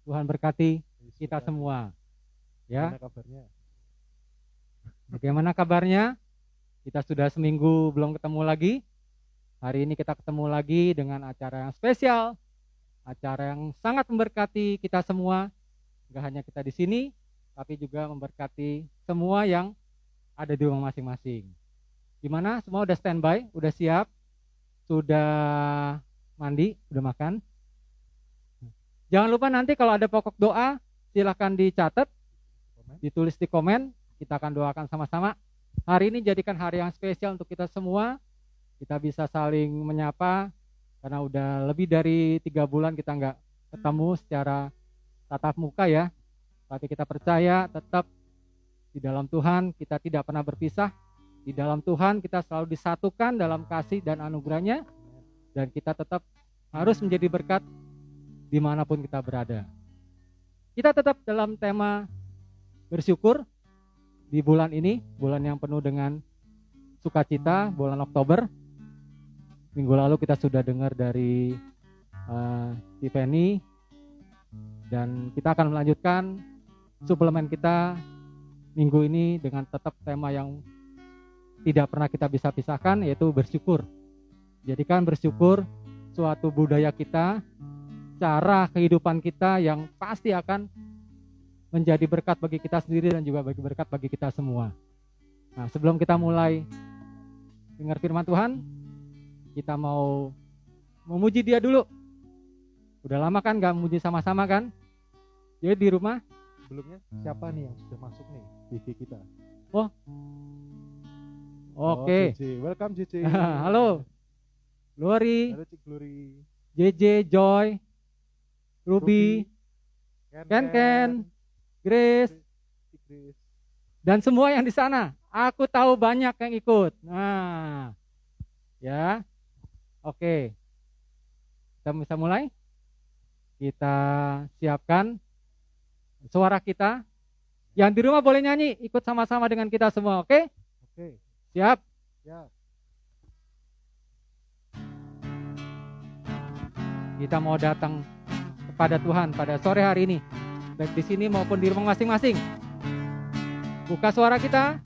Tuhan berkati kita semua. Ya, Gimana kabarnya? bagaimana kabarnya? Kita sudah seminggu belum ketemu lagi. Hari ini kita ketemu lagi dengan acara yang spesial, acara yang sangat memberkati kita semua. Gak hanya kita di sini, tapi juga memberkati semua yang ada di rumah masing-masing. Gimana? Semua udah standby, udah siap, sudah mandi, udah makan. Jangan lupa nanti kalau ada pokok doa, silahkan dicatat, ditulis di komen. Kita akan doakan sama-sama. Hari ini jadikan hari yang spesial untuk kita semua. Kita bisa saling menyapa, karena udah lebih dari 3 bulan kita nggak ketemu secara tatap muka ya. Tapi kita percaya tetap di dalam Tuhan kita tidak pernah berpisah. Di dalam Tuhan kita selalu disatukan dalam kasih dan anugerahnya. Dan kita tetap harus menjadi berkat dimanapun kita berada. Kita tetap dalam tema bersyukur di bulan ini, bulan yang penuh dengan sukacita, bulan Oktober. Minggu lalu kita sudah dengar dari Tiffany, dan kita akan melanjutkan suplemen kita minggu ini dengan tetap tema yang tidak pernah kita bisa pisahkan, yaitu bersyukur. Jadikan bersyukur suatu budaya kita, cara kehidupan kita yang pasti akan menjadi berkat bagi kita sendiri dan juga bagi berkat bagi kita semua. Nah, sebelum kita mulai dengar firman Tuhan, kita mau memuji Dia dulu. Udah lama kan gak memuji sama-sama kan? Jadi di rumah Sebelumnya siapa nih yang sudah masuk nih JJ kita? Oh, oke. JJ. Welcome JJ. Halo Glory, Halo Cik Glory, JJ, Joy, Ruby, Ken, Grace, Cik Grace. dan semua yang di sana. Aku tahu banyak yang ikut. Nah, ya, oke. Kita bisa mulai. Kita siapkan suara kita. Yang di rumah boleh nyanyi, ikut sama-sama dengan kita semua, oke? Oke. Siap? Siap. Kita mau datang kepada Tuhan pada sore hari ini, baik di sini maupun di rumah masing-masing. Buka suara kita,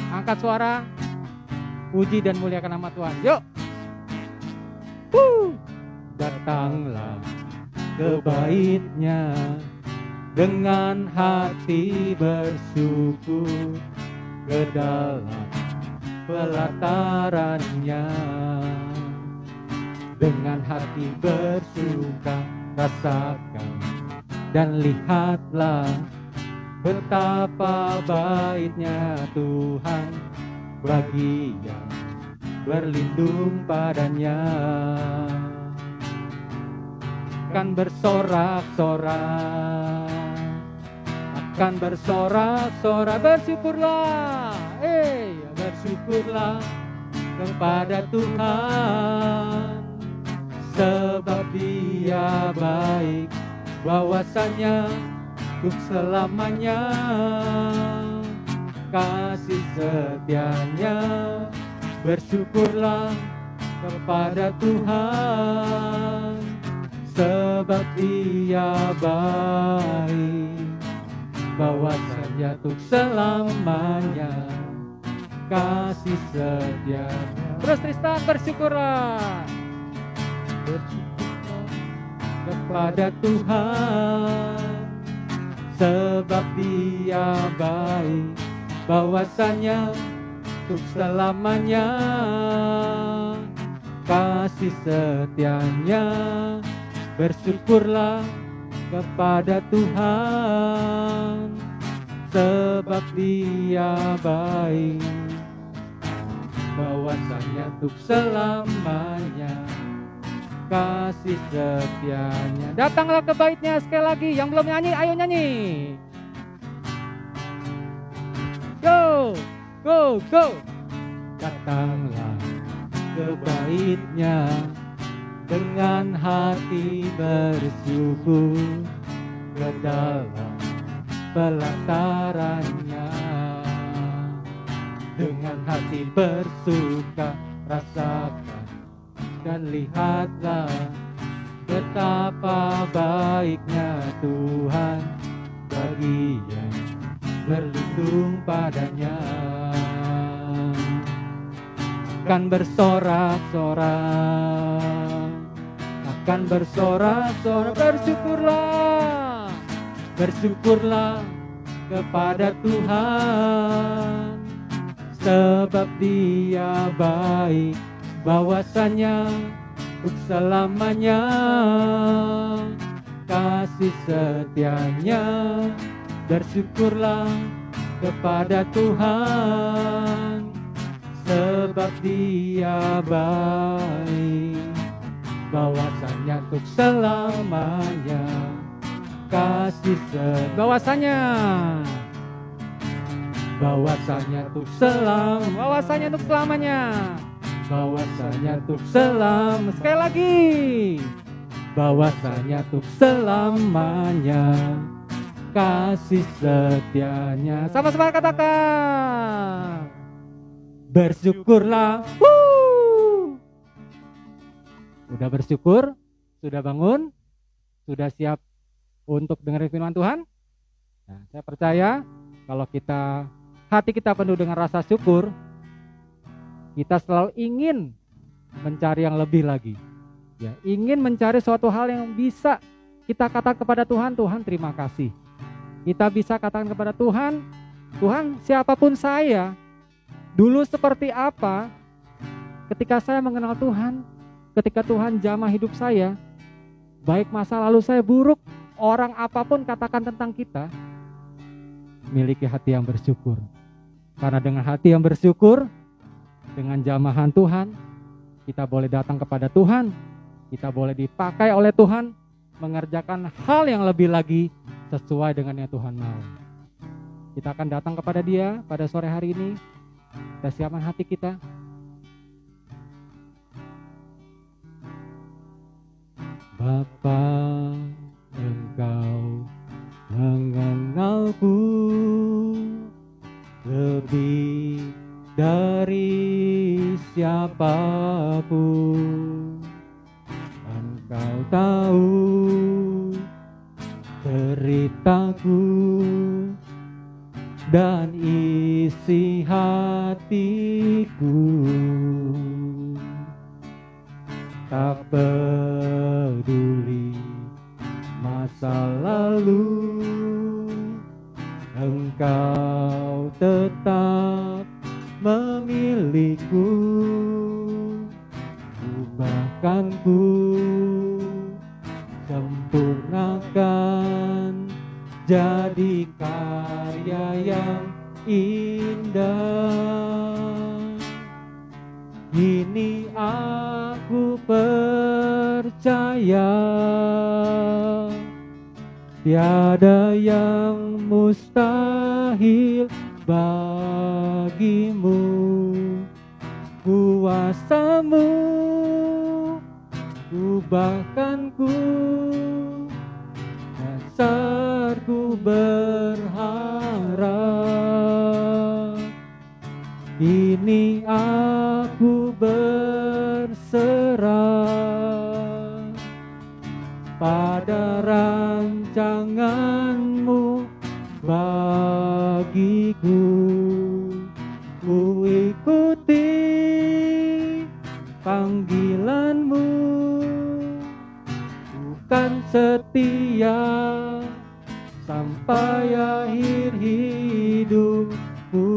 angkat suara, puji dan muliakan nama Tuhan. Yuk! Datanglah ke bait-Nya dengan hati bersyukur, ke dalam pelataran-Nya dengan hati bersuka, rasakan dan lihatlah betapa baiknya Tuhan bagi yang berlindung padanya. Akan bersorak-sorak, akan bersorak-sorak, bersyukurlah, bersyukurlah kepada Tuhan, sebab Dia baik, bahwasanya untuk selamanya kasih setianya. Bersyukurlah kepada Tuhan, sebab Dia baik, bahwasanya untuk selamanya kasih setianya. Terus Tristan, bersyukurlah. Bersyukurlah kepada Tuhan, sebab Dia baik, bahwasanya untuk selamanya kasih setianya. Bersyukurlah kepada Tuhan, sebab Dia baik, bahwasanya untuk selamanya kasih setianya. Datanglah ke bait-Nya sekali lagi. Yang belum nyanyi, ayo nyanyi. Go, go, go. Datanglah ke bait-Nya dengan hati bersyukur, ke dalam pelataran-Nya dengan hati bersuka, rasakan dan lihatlah betapa baiknya Tuhan bagi yang berlindung padanya. Akan bersorak-sorak, akan bersorak-sorak, bersyukurlah, bersyukurlah kepada Tuhan, sebab Dia baik, bahwasanya untuk selamanya kasih setianya. Bersyukurlah kepada Tuhan, sebab Dia baik, bahwasanya untuk selamanya kasih bahwasanya untuk bahwasanya untuk selamanya, bahwasanya untuk sekali lagi, bahwasanya untuk selamanya kasih setianya. Sama-sama katakan, bersyukurlah. Udah bersyukur? Sudah bangun? Sudah siap untuk dengerin firman Tuhan? Nah, saya percaya kalau hati kita penuh dengan rasa syukur, kita selalu ingin mencari yang lebih lagi. Ya, ingin mencari suatu hal yang bisa kita katakan kepada Tuhan, Tuhan terima kasih. Kita bisa katakan kepada Tuhan, Tuhan siapapun saya, dulu seperti apa, ketika saya mengenal Tuhan, ketika Tuhan jamah hidup saya, baik masa lalu saya buruk, orang apapun katakan tentang kita, miliki hati yang bersyukur. Karena dengan hati yang bersyukur, dengan jamahan Tuhan, kita boleh datang kepada Tuhan, kita boleh dipakai oleh Tuhan, mengerjakan hal yang lebih lagi sesuai dengan yang Tuhan mau. Kita akan datang kepada Dia pada sore hari ini. Kita siapkan hati kita. Bapa, Engkau mengenalku lebih dari siapapun. Engkau tahu ceritaku dan isi hatiku. Tak peduli masa lalu, Engkau tetap memilihku. Ubahkanku, sempurnakan, jadi karya yang indah. Kini aku percaya tiada yang mustahil bagimu. Kuasamu ubahkanku, dasarku berharap. Kini aku berserah pada rancanganmu bagiku. Ku ikuti panggilanmu, bukan setia sampai akhir hidupku.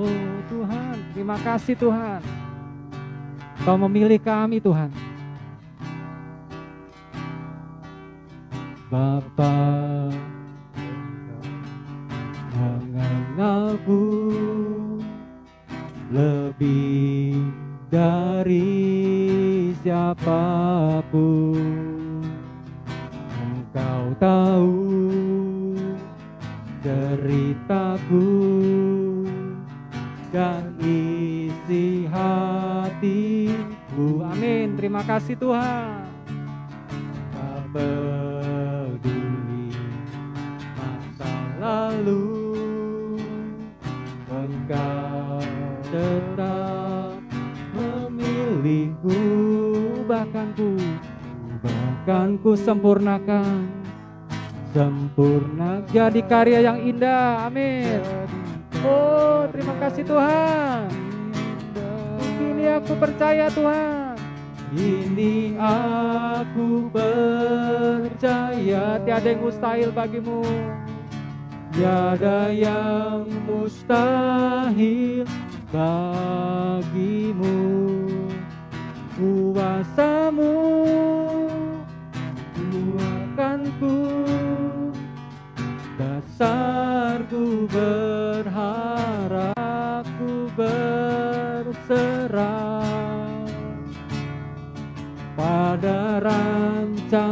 Oh Tuhan, terima kasih Tuhan, Kau memilih kami Tuhan. Bapa, mengenalku lebih dari siapapun. Engkau tahu ceritaku dan isi hatiku. Amin. Terima kasih Tuhan. Tak peduli masa lalu, Engkau tetap bahkan ku sempurnakan, sempurna jadi karya yang indah. Amin. Oh, terima kasih Tuhan. Ini aku percaya Tuhan. Ini aku percaya, tiada yang mustahil bagimu. Tiada yang mustahil bagimu. Kuasamu kuakanku, dasarku berharap, ku berserah pada rancanganmu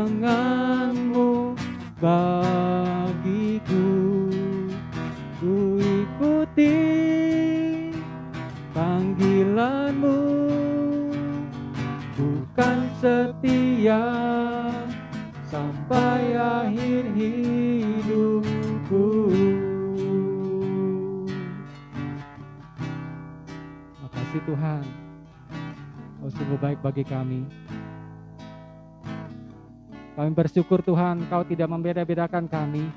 bagiku. Ku ikuti panggilanmu, bukan setia sampai akhir hidupku. Makasih Tuhan, Kau sungguh baik bagi kami. Kami bersyukur Tuhan, Kau tidak membeda-bedakan kami.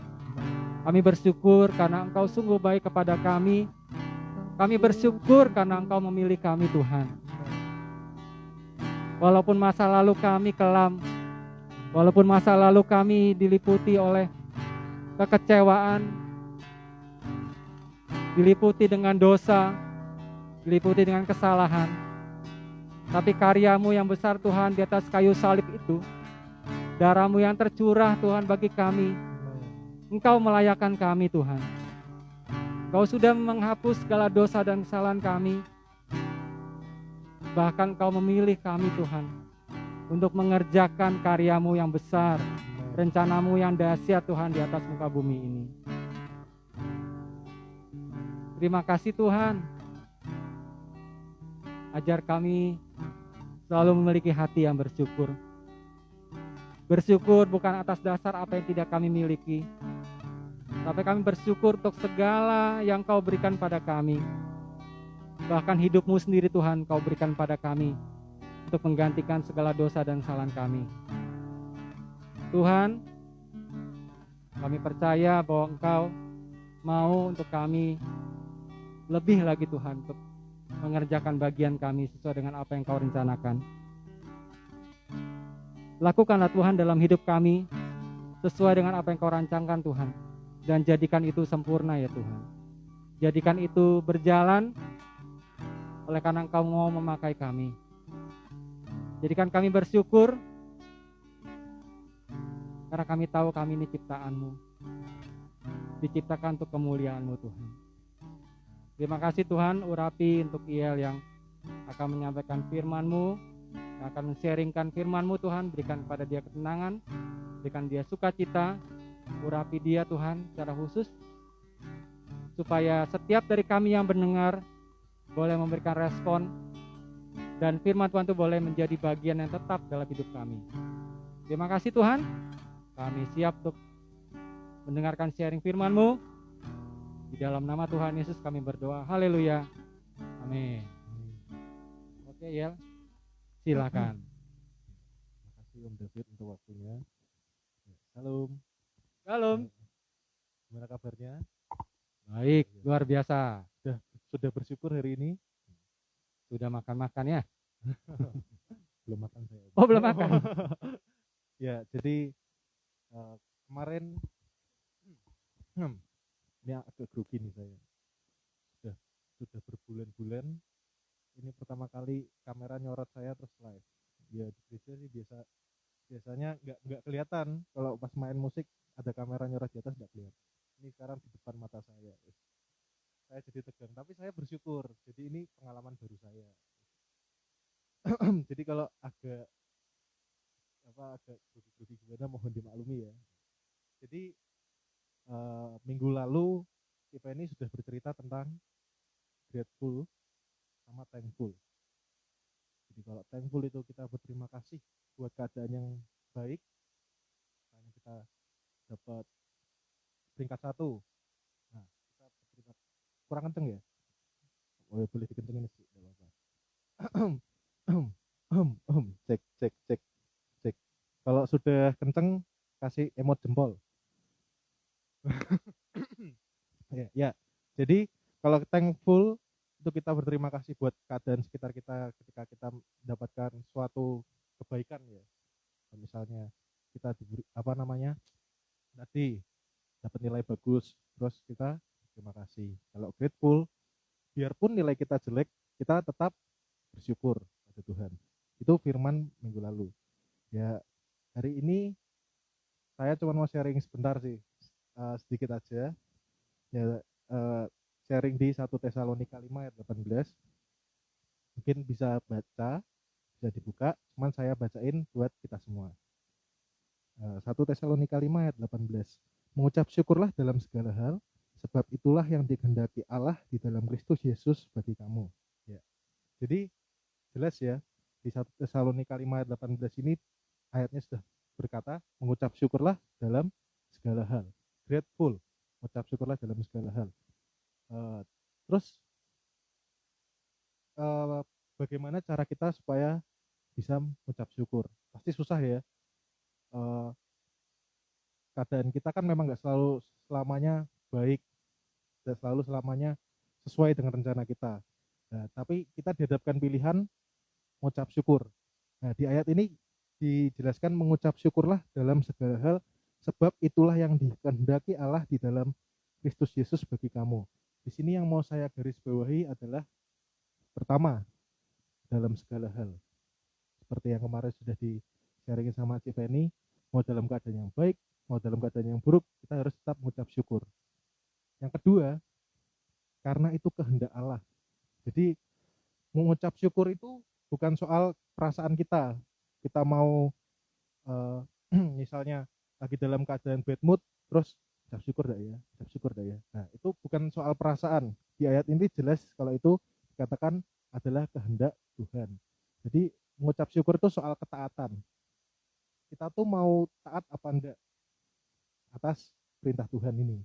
Kami bersyukur karena Engkau sungguh baik kepada kami. Kami bersyukur karena Engkau memilih kami Tuhan. Walaupun masa lalu kami kelam, walaupun masa lalu kami diliputi oleh kekecewaan, diliputi dengan dosa, diliputi dengan kesalahan, tapi karya-Mu yang besar Tuhan di atas kayu salib itu, darah-Mu yang tercurah Tuhan bagi kami, Engkau melayakkan kami Tuhan. Engkau sudah menghapus segala dosa dan kesalahan kami. Bahkan Kau memilih kami Tuhan untuk mengerjakan karya-Mu yang besar, rencana-Mu yang dahsyat Tuhan di atas muka bumi ini. Terima kasih Tuhan. Ajar kami selalu memiliki hati yang bersyukur. Bersyukur bukan atas dasar apa yang tidak kami miliki, tapi kami bersyukur untuk segala yang Kau berikan pada kami. Bahkan hidup-Mu sendiri Tuhan Kau berikan pada kami untuk menggantikan segala dosa dan kesalahan kami. Tuhan, kami percaya bahwa Engkau mau untuk kami lebih lagi Tuhan, untuk mengerjakan bagian kami sesuai dengan apa yang Kau rencanakan. Lakukanlah Tuhan dalam hidup kami sesuai dengan apa yang Kau rancangkan Tuhan, dan jadikan itu sempurna ya Tuhan. Jadikan itu berjalan oleh karena Engkau mau memakai kami. Jadikan kami bersyukur karena kami tahu kami ini ciptaan-Mu, diciptakan untuk kemuliaan-Mu Tuhan. Terima kasih Tuhan, urapi untuk Iel yang akan menyampaikan firman-Mu, yang akan men-sharingkan firman-Mu Tuhan. Berikan kepada dia ketenangan, berikan dia sukacita, urapi dia Tuhan secara khusus, supaya setiap dari kami yang mendengar boleh memberikan respon, dan firman Tuhan itu boleh menjadi bagian yang tetap dalam hidup kami. Terima kasih Tuhan, kami siap untuk mendengarkan sharing firman-Mu. Di dalam nama Tuhan Yesus kami berdoa, haleluya, amin. Oke Yel, silakan. Terima kasih Om David untuk waktunya. Shalom. Shalom. Gimana kabarnya? Baik, luar biasa. Sudah bersyukur hari ini? Sudah makan-makan ya? Belum makan saya. Oh, belum makan. Ya, jadi kemarin ini agak grogi nih saya. Sudah berbulan-bulan ini pertama kali kamera nyorot saya terus live. Ya di gereja sih biasanya nggak kelihatan kalau pas main musik ada kamera nyorot di atas, nggak kelihatan. Ini sekarang di depan mata saya. Saya jadi tegang, tapi saya bersyukur. Jadi ini pengalaman baru saya. Jadi kalau agak grogi gimana mohon dimaklumi ya. Jadi minggu lalu kita ini sudah bercerita tentang grateful sama thankful. Jadi kalau thankful itu kita berterima kasih buat keadaan yang baik, misalnya kita dapat peringkat 1. Nah, kita berterima, kurang kenceng ya? Oh, boleh dikencengin sih, enggak apa-apa. Cek. sudah kenceng kasih emot jempol. Ya. Jadi kalau thankful itu kita berterima kasih buat keadaan sekitar kita ketika kita mendapatkan suatu kebaikan ya. Misalnya kita diberi tadi dapat nilai bagus, terus kita terima kasih. Kalau grateful, biarpun nilai kita jelek, kita tetap bersyukur pada Tuhan. Itu firman minggu lalu. Ya, hari ini saya cuma mau sharing sebentar sih, sedikit aja. Ya, sharing di 1 Tesalonika 5 ayat 18. Mungkin bisa baca, bisa dibuka, cuman saya bacain buat kita semua. 1 Tesalonika 5 ayat 18. Mengucap syukurlah dalam segala hal, sebab itulah yang dikehendaki Allah di dalam Kristus Yesus bagi kamu. Ya. Jadi jelas ya, di 1 Tesalonika 5 ayat 18 ini ayatnya sudah berkata, mengucap syukurlah dalam segala hal. Grateful, mengucap syukurlah dalam segala hal. Terus bagaimana cara kita supaya bisa mengucap syukur? Pasti susah ya. Keadaan kita kan memang nggak selalu selamanya baik, tidak selalu selamanya sesuai dengan rencana kita. Nah, tapi kita dihadapkan pilihan mengucap syukur. Nah, di ayat ini dijelaskan mengucap syukurlah dalam segala hal, sebab itulah yang dikehendaki Allah di dalam Kristus Yesus bagi kamu. Di sini yang mau saya garis bawahi adalah pertama, dalam segala hal. Seperti yang kemarin sudah di-sharingin sama Cik Feni, mau dalam keadaan yang baik, mau dalam keadaan yang buruk, kita harus tetap mengucap syukur. Yang kedua, karena itu kehendak Allah. Jadi mengucap syukur itu bukan soal perasaan kita. Kita mau misalnya lagi dalam keadaan bad mood, terus ucap syukur dah ya, ucap syukur dah ya. Nah, itu bukan soal perasaan. Di ayat ini jelas kalau itu dikatakan adalah kehendak Tuhan. Jadi mengucap syukur itu soal ketaatan. Kita tuh mau taat apa enggak atas perintah Tuhan ini.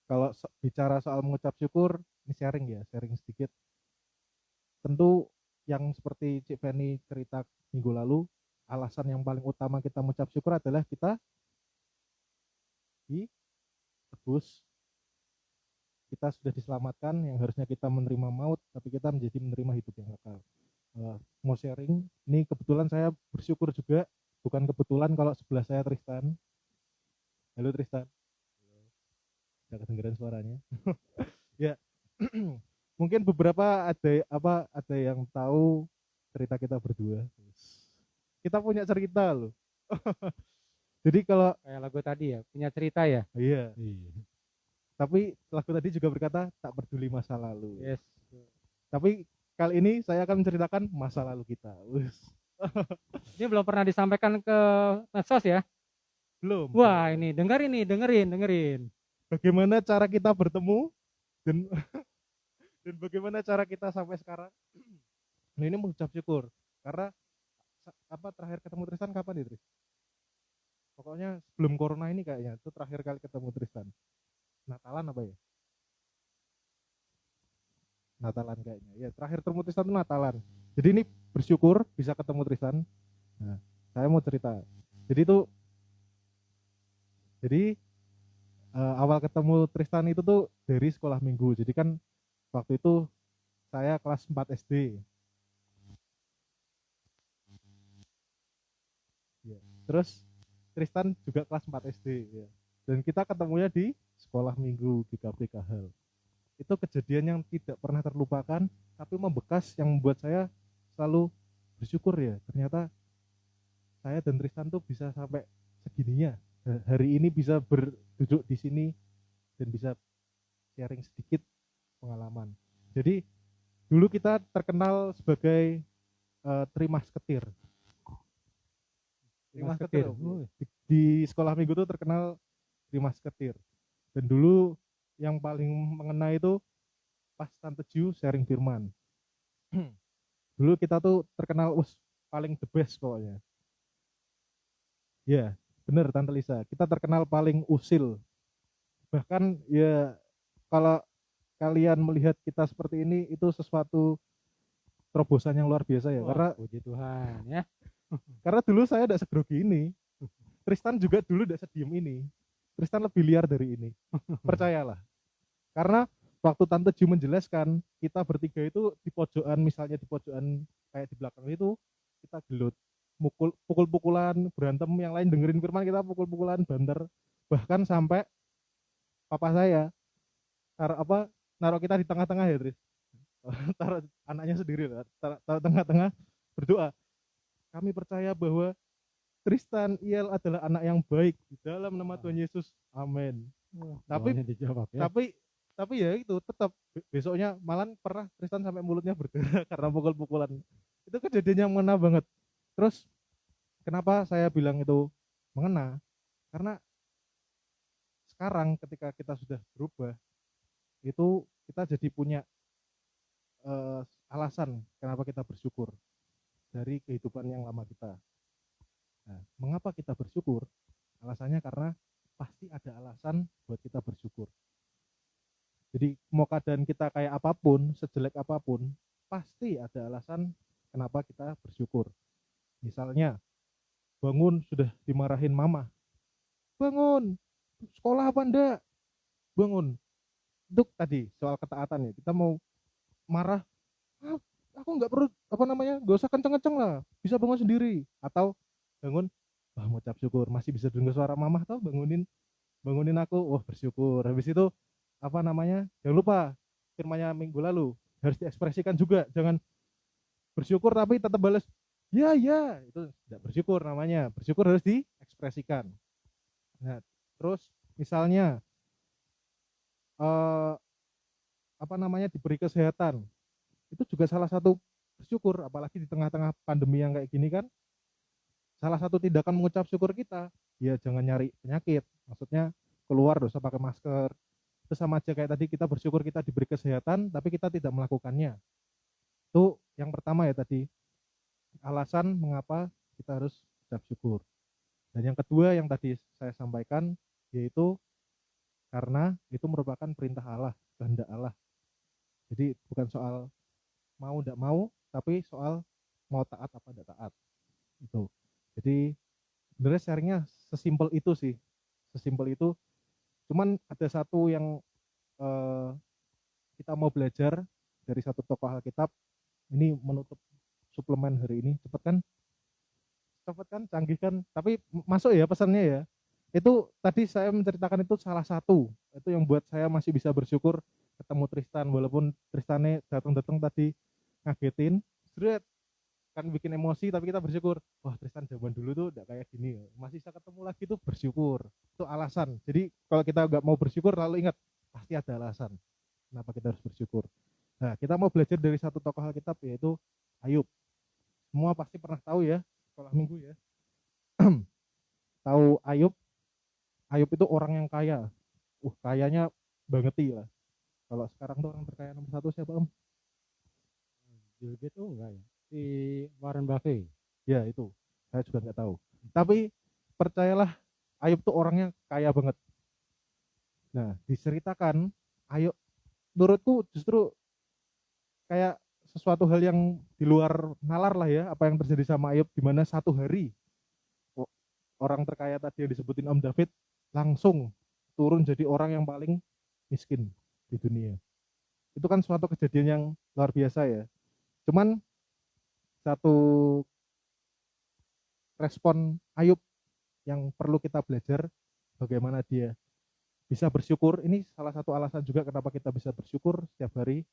Kalau bicara soal mengucap syukur, ini sharing sedikit. Tentu yang seperti Cik Feni cerita minggu lalu, alasan yang paling utama kita mengucap syukur adalah kita ditebus, kita sudah diselamatkan, yang harusnya kita menerima maut, tapi kita menjadi menerima hidup yang kekal. Mau sharing, ini kebetulan saya bersyukur juga, bukan kebetulan kalau sebelah saya Tristan. Halo Tristan. Tidak kedengeran suaranya. Ya. Mungkin beberapa ada yang tahu cerita kita berdua. Kita punya cerita loh. Jadi kalau kayak lagu tadi ya, punya cerita ya. iya. Tapi lagu tadi juga berkata tak peduli masa lalu. Yes. Tapi kali ini saya akan menceritakan masa lalu kita. Ini belum pernah disampaikan ke medsos ya. Belum. Wah, ini dengerin. Bagaimana cara kita bertemu dan dan bagaimana cara kita sampai sekarang? Nah, ini mengucap syukur karena terakhir ketemu Tristan kapan nih, Tris? Pokoknya sebelum corona ini kayaknya itu terakhir kali ketemu Tristan. Natalan apa ya? Natalan kayaknya. Ya, terakhir ketemu Tristan itu Natalan. Jadi ini bersyukur bisa ketemu Tristan. Nah, saya mau cerita. Jadi awal ketemu Tristan itu tuh dari sekolah minggu. Jadi kan waktu itu saya kelas 4 SD. Ya. Terus Tristan juga kelas 4 SD. Ya. Dan kita ketemunya di sekolah minggu di KPK Hal. Itu kejadian yang tidak pernah terlupakan, tapi membekas yang membuat saya selalu bersyukur ya. Ternyata saya dan Tristan tuh bisa sampai segininya. Hari ini bisa berduduk di sini dan bisa sharing sedikit pengalaman. Jadi dulu kita terkenal sebagai Trimas Ketir. Trimas Ketir. Di sekolah minggu tuh terkenal Trimas Ketir. Dan dulu yang paling mengena itu pas Tante Ju sharing firman. Dulu kita tuh terkenal paling the best pokoknya. Ya, bener Tante Lisa. Kita terkenal paling usil. Bahkan ya kalau kalian melihat kita seperti ini itu sesuatu terobosan yang luar biasa ya. Wah, Karena puji Tuhan ya. Karena dulu saya tidak segrogi ini. Tristan juga dulu tidak sediem ini. Tristan lebih liar dari ini. Percayalah. Karena waktu Tante Ju menjelaskan, kita bertiga itu di pojokan, misalnya di pojokan kayak di belakang itu, kita gelut. Pukul-pukulan, berantem, yang lain dengerin firman, kita pukul-pukulan, banter. Bahkan sampai papa saya naruh kita di tengah-tengah ya, Tris. Taruh anaknya sendiri lah, taruh tengah-tengah, berdoa. Kami percaya bahwa Tristan Iel adalah anak yang baik di dalam nama Tuhan Yesus. Amin. Tapi Doanya dijawab ya. tapi ya itu tetap besoknya malah pernah Tristan sampai mulutnya berdarah karena pukul-pukulan. Itu kejadian yang mengena banget. Terus kenapa saya bilang itu mengena? Karena sekarang ketika kita sudah berubah, itu kita jadi punya alasan kenapa kita bersyukur dari kehidupan yang lama kita. Nah, mengapa kita bersyukur? Alasannya karena pasti ada alasan buat kita bersyukur. Jadi mau keadaan kita kayak apapun, sejelek apapun, pasti ada alasan kenapa kita bersyukur. Misalnya, bangun sudah dimarahin mama. Bangun, sekolah apa enggak? Bangun. Itu tadi soal ketaatan ya. Kita mau marah, ah, aku nggak perlu gak usah kenceng-kenceng lah, bisa bangun sendiri. Atau bangun, wah mau ucap syukur, masih bisa dengar suara mama tau, bangunin aku, wah bersyukur. Habis itu jangan lupa firmannya minggu lalu harus diekspresikan juga, jangan bersyukur tapi tetap balas ya ya, itu tidak bersyukur namanya. Bersyukur harus diekspresikan. Nah, terus misalnya eh, diberi kesehatan, itu juga salah satu bersyukur, apalagi di tengah-tengah pandemi yang kayak gini kan. Salah satu tindakan mengucap syukur kita, ya jangan nyari penyakit, maksudnya keluar dosa pakai masker. Itu sama aja kayak tadi kita bersyukur kita diberi kesehatan tapi kita tidak melakukannya. Itu yang pertama ya tadi, alasan mengapa kita harus ucap syukur. Dan yang kedua yang tadi saya sampaikan, yaitu karena itu merupakan perintah Allah, kehendak Allah. Jadi bukan soal mau tidak mau, tapi soal mau taat apa tidak taat. Itu. Jadi sebenarnya sharingnya sesimpel itu sih, sesimpel itu. Cuman ada satu yang eh, kita mau belajar dari satu tokoh Alkitab. Ini menutup suplemen hari ini. Cepet kan, canggih kan. Tapi masuk ya pesannya ya. Itu tadi saya menceritakan itu salah satu. Itu yang buat saya masih bisa bersyukur ketemu Tristan. Walaupun Tristannya datang-datang tadi ngagetin. Seret, kan bikin emosi, tapi kita bersyukur. Wah, Tristan zaman dulu tuh udah kayak gini. Masih bisa ketemu lagi tuh bersyukur. Itu alasan. Jadi kalau kita nggak mau bersyukur, lalu ingat pasti ada alasan kenapa kita harus bersyukur. Nah, kita mau belajar dari satu tokoh Alkitab, yaitu Ayub. Semua pasti pernah tahu ya, sekolah minggu ya. Tahu Ayub? Ayub itu orang yang kaya. Kayanya banget lah. Kalau sekarang tuh orang terkaya nomor satu siapa, Om? Bill Gates tuh enggak ya? Si Warren Buffett. Ya itu, saya juga nggak tahu. Tapi percayalah, Ayub tuh orangnya kaya banget. Nah, diceritakan Ayub, menurutku justru kayak sesuatu hal yang di luar nalar lah ya, apa yang terjadi sama Ayub, di mana satu hari orang terkaya tadi yang disebutin Om David langsung turun jadi orang yang paling miskin di dunia. Itu kan suatu kejadian yang luar biasa ya. Cuman satu respon Ayub yang perlu kita belajar, bagaimana dia bisa bersyukur. Ini salah satu alasan juga kenapa kita bisa bersyukur setiap hari.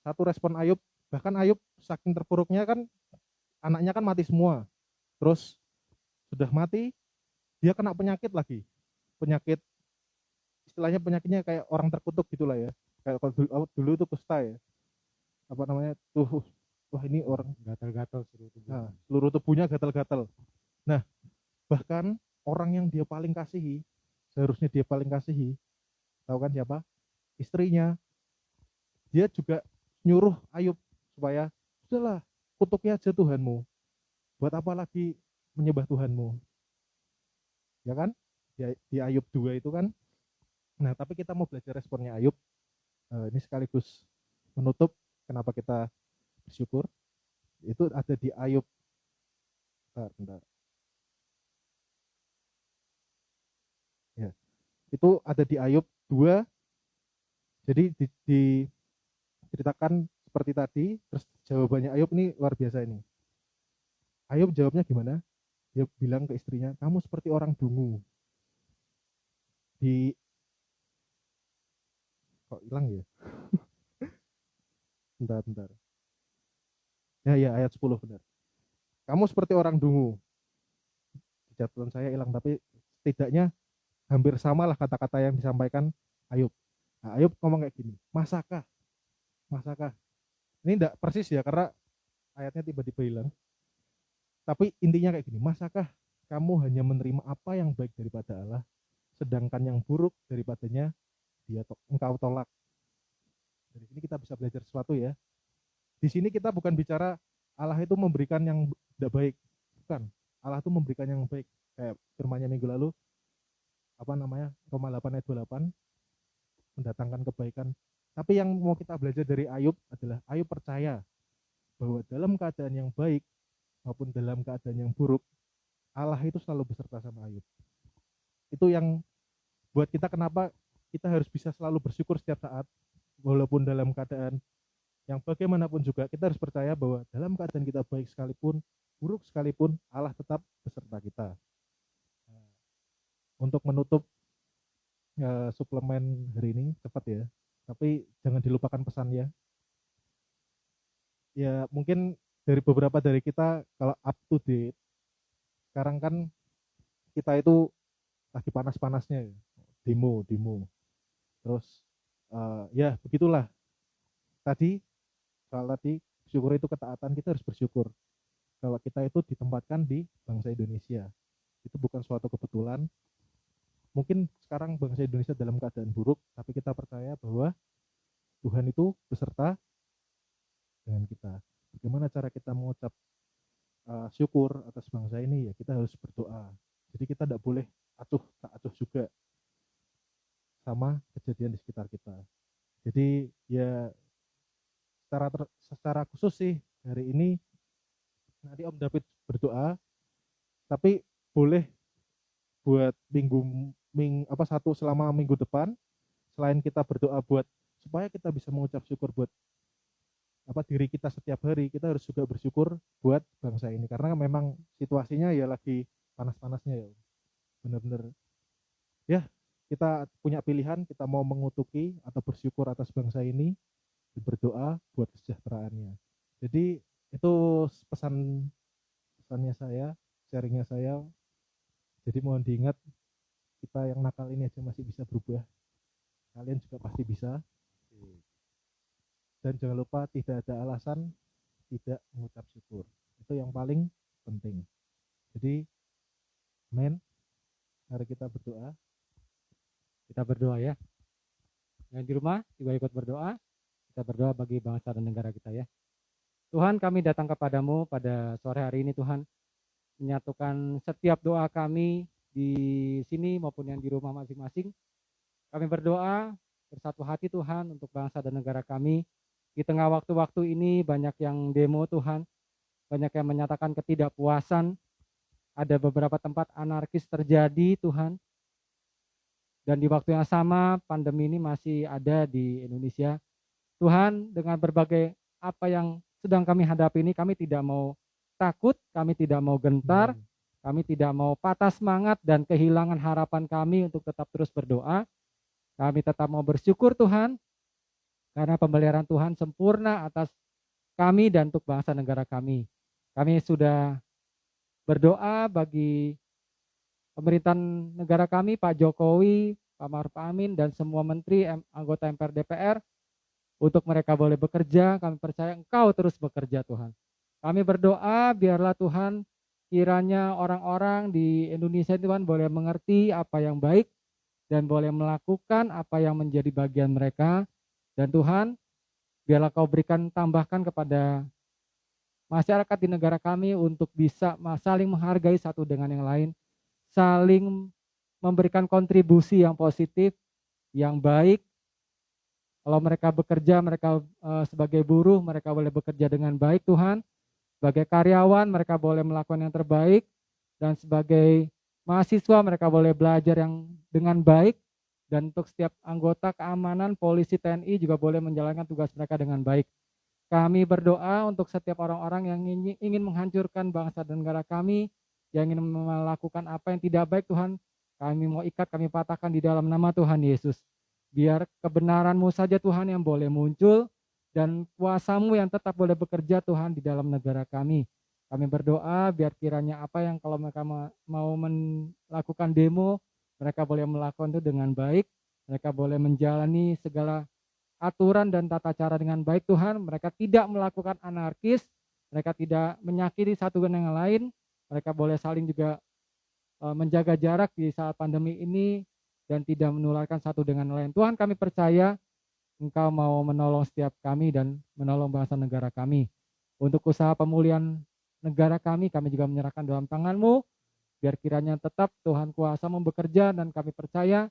Satu respon Ayub, bahkan Ayub saking terpuruknya kan, anaknya kan mati semua. Terus sudah mati, dia kena penyakit lagi. Penyakit, istilahnya penyakitnya kayak orang terkutuk gitulah ya. Kayak kalau dulu itu kusta ya. Tuh, wah ini orang Gatal-gatal seluruh tubuh. Nah, seluruh tubuhnya gatal-gatal. Nah, bahkan orang yang dia paling kasihi, seharusnya dia paling kasihi, tahu kan siapa? Istrinya. Dia juga nyuruh Ayub supaya sudahlah, kutuki aja Tuhanmu. Buat apa lagi menyembah Tuhanmu? Ya kan? Di Ayub 2 itu kan. Nah, tapi kita mau belajar responnya Ayub. Ini sekaligus menutup kenapa kita bersyukur. Itu ada di Ayub. Bentar. Ya, itu ada di Ayub 2. Jadi diceritakan seperti tadi, terus jawabannya Ayub ini luar biasa ini. Ayub jawabnya gimana? Dia bilang ke istrinya, kamu seperti orang dungu. Kok hilang ya? Bentar. Ya, ayat 10 benar. Kamu seperti orang dungu. Di catatan saya hilang, tapi setidaknya hampir samalah kata-kata yang disampaikan Ayub. Nah, Ayub ngomong kayak gini, masakah? Ini enggak persis ya, karena ayatnya tiba-tiba hilang. Tapi intinya kayak gini, masakah kamu hanya menerima apa yang baik daripada Allah, sedangkan yang buruk daripadanya engkau tolak. Dari sini kita bisa belajar sesuatu ya. Di sini kita bukan bicara Allah itu memberikan yang tidak baik, bukan. Allah itu memberikan yang baik. Kayak firman-Nya minggu lalu, Roma 8 ayat 28, mendatangkan kebaikan. Tapi yang mau kita belajar dari Ayub adalah Ayub percaya bahwa dalam keadaan yang baik maupun dalam keadaan yang buruk, Allah itu selalu beserta sama Ayub. Itu yang buat kita kenapa kita harus bisa selalu bersyukur setiap saat, walaupun dalam keadaan yang bagaimanapun juga kita harus percaya bahwa dalam keadaan kita baik sekalipun, buruk sekalipun, Allah tetap beserta kita. Untuk menutup suplemen hari ini cepat ya, tapi jangan dilupakan pesannya. Ya mungkin dari beberapa dari kita kalau up to date, sekarang kan kita itu lagi panas-panasnya ya, demo. Terus ya begitulah. Tadi bersyukur itu ketaatan, kita harus bersyukur kalau kita itu ditempatkan di bangsa Indonesia. Itu bukan suatu kebetulan. Mungkin sekarang bangsa Indonesia dalam keadaan buruk, tapi kita percaya bahwa Tuhan itu beserta dengan kita. Bagaimana cara kita mengucap syukur atas bangsa ini? Ya kita harus berdoa. Jadi kita tidak boleh tak acuh juga sama kejadian di sekitar kita. Jadi ya secara khusus sih hari ini nanti Om David berdoa, tapi boleh buat selama minggu depan, selain kita berdoa buat supaya kita bisa mengucap syukur buat diri kita setiap hari, kita harus juga bersyukur buat bangsa ini karena memang situasinya ya lagi panas-panasnya ya. Benar-benar ya, kita punya pilihan, kita mau mengutuki atau bersyukur atas bangsa ini, berdoa buat kesejahteraannya. Jadi itu pesannya saya, sharingnya saya. Jadi mohon diingat, kita yang nakal ini aja masih bisa berubah, kalian juga pasti bisa. Dan jangan lupa tidak ada alasan tidak mengucap syukur, itu yang paling penting. Jadi mari kita berdoa. Kita berdoa ya. Yang di rumah juga ikut berdoa. Kita berdoa bagi bangsa dan negara kita ya. Tuhan, kami datang kepadamu pada sore hari ini Tuhan, menyatukan setiap doa kami di sini maupun yang di rumah masing-masing. Kami berdoa bersatu hati Tuhan untuk bangsa dan negara kami. Di tengah waktu-waktu ini banyak yang demo Tuhan, banyak yang menyatakan ketidakpuasan, ada beberapa tempat anarkis terjadi Tuhan. Dan di waktu yang sama pandemi ini masih ada di Indonesia. Tuhan, dengan berbagai apa yang sedang kami hadapi ini, kami tidak mau takut, kami tidak mau gentar, kami tidak mau patah semangat dan kehilangan harapan kami untuk tetap terus berdoa. Kami tetap mau bersyukur Tuhan, karena pemeliharaan Tuhan sempurna atas kami dan untuk bangsa negara kami. Kami sudah berdoa bagi pemerintahan negara kami, Pak Jokowi, Pak Maruf Amin, dan semua menteri, anggota MPR DPR, untuk mereka boleh bekerja. Kami percaya Engkau terus bekerja Tuhan. Kami berdoa biarlah Tuhan kiranya orang-orang di Indonesia Tuhan boleh mengerti apa yang baik dan boleh melakukan apa yang menjadi bagian mereka. Dan Tuhan biarlah Kau tambahkan kepada masyarakat di negara kami untuk bisa saling menghargai satu dengan yang lain, saling memberikan kontribusi yang positif, yang baik. Kalau mereka bekerja, mereka sebagai buruh, mereka boleh bekerja dengan baik Tuhan. Sebagai karyawan mereka boleh melakukan yang terbaik, dan sebagai mahasiswa mereka boleh belajar yang dengan baik, dan untuk setiap anggota keamanan, polisi, TNI juga boleh menjalankan tugas mereka dengan baik. Kami berdoa untuk setiap orang-orang yang ingin menghancurkan bangsa dan negara kami, yang ingin melakukan apa yang tidak baik Tuhan, kami mau ikat, kami patahkan di dalam nama Tuhan Yesus. Biar kebenaran-Mu saja Tuhan yang boleh muncul, dan kuasa-Mu yang tetap boleh bekerja Tuhan di dalam negara kami. Kami berdoa biar kiranya apa yang kalau mereka mau melakukan demo, mereka boleh melakukan itu dengan baik, mereka boleh menjalani segala aturan dan tata cara dengan baik Tuhan, mereka tidak melakukan anarkis, mereka tidak menyakiti satu dengan yang lain, mereka boleh saling juga menjaga jarak di saat pandemi ini dan tidak menularkan satu dengan lain. Tuhan, kami percaya Engkau mau menolong setiap kami dan menolong bangsa negara kami. Untuk usaha pemulihan negara kami juga menyerahkan dalam tangan-Mu, biar kiranya tetap Tuhan kuasa bekerja, dan kami percaya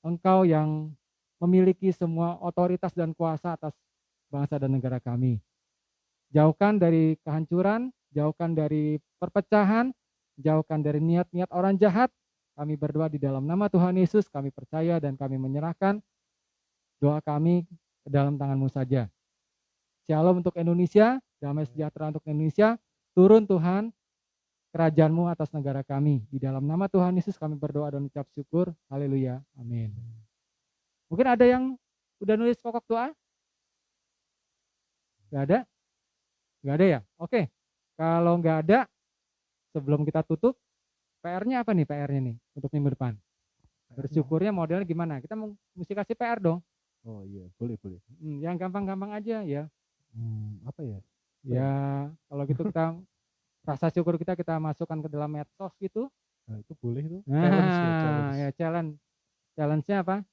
Engkau yang memiliki semua otoritas dan kuasa atas bangsa dan negara kami. Jauhkan dari kehancuran, jauhkan dari perpecahan, jauhkan dari niat-niat orang jahat. Kami berdoa di dalam nama Tuhan Yesus, kami percaya dan kami menyerahkan doa kami ke dalam tangan-Mu saja. Shalom untuk Indonesia, damai sejahtera untuk Indonesia, turun Tuhan kerajaan-Mu atas negara kami. Di dalam nama Tuhan Yesus kami berdoa dan ucap syukur. Haleluya. Amin. Mungkin ada yang udah nulis pokok doa? Gak ada? Gak ada ya? Oke. Kalau gak ada, sebelum kita tutup, PR-nya apa nih PR-nya nih untuk minggu depan? Bersyukurnya modelnya gimana? Kita mesti kasih PR dong. Oh iya, boleh. Yang gampang-gampang aja ya. Apa ya? Ya, kalau gitu kita rasa syukur kita masukkan ke dalam medsos gitu. Nah, itu boleh tuh. Challenge. Ya, challenge. Challenge-nya apa?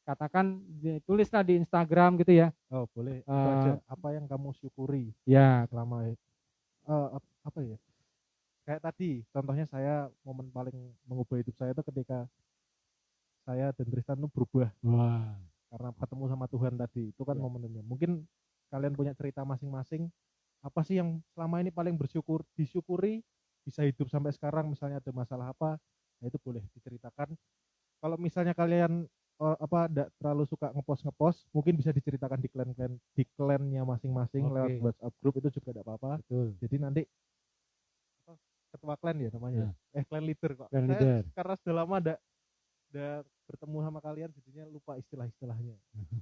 Katakan tulislah di Instagram gitu ya. Oh boleh, itu aja. Apa yang kamu syukuri ya selama apa ya, kayak tadi contohnya saya, momen paling mengubah hidup saya itu ketika saya dan Tristan tuh berubah. Wah. Karena ketemu sama Tuhan tadi, itu kan momennya. Mungkin kalian punya cerita masing-masing, apa sih yang selama ini paling disyukuri bisa hidup sampai sekarang, misalnya ada masalah apa, nah itu boleh diceritakan. Kalau misalnya kalian enggak terlalu suka ngepost, mungkin bisa diceritakan di klannya masing-masing lewat WhatsApp group, itu juga enggak apa-apa. Jadi nanti ketua klan ya namanya. Klan leader kok. Klan leader. Karena sudah lama enggak bertemu sama kalian, jadinya lupa istilah-istilahnya.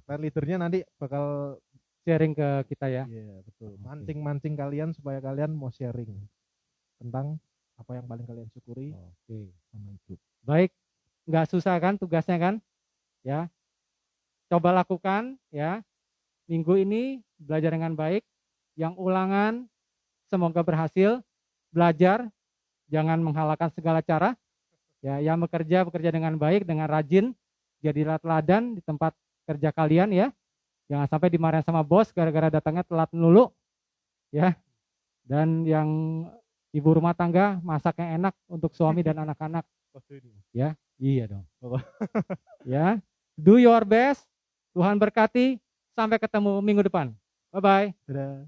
Klan leadernya nanti bakal sharing ke kita ya. Iya, betul. Mancing-mancing kalian supaya kalian mau sharing tentang apa yang paling kalian syukuri sama hidup. Baik. Nggak susah kan tugasnya kan? Ya, coba lakukan ya. Minggu ini belajar dengan baik. Yang ulangan semoga berhasil. Belajar, jangan menghalalkan segala cara. Ya, yang bekerja dengan baik, dengan rajin. Jadilah teladan di tempat kerja kalian ya. Jangan sampai dimarahin sama bos gara-gara datangnya telat melulu. Ya. Dan yang ibu rumah tangga masak yang enak untuk suami dan anak-anak. Ya, iya dong. Ya. Do your best. Tuhan berkati. Sampai ketemu minggu depan. Bye-bye. Dadah.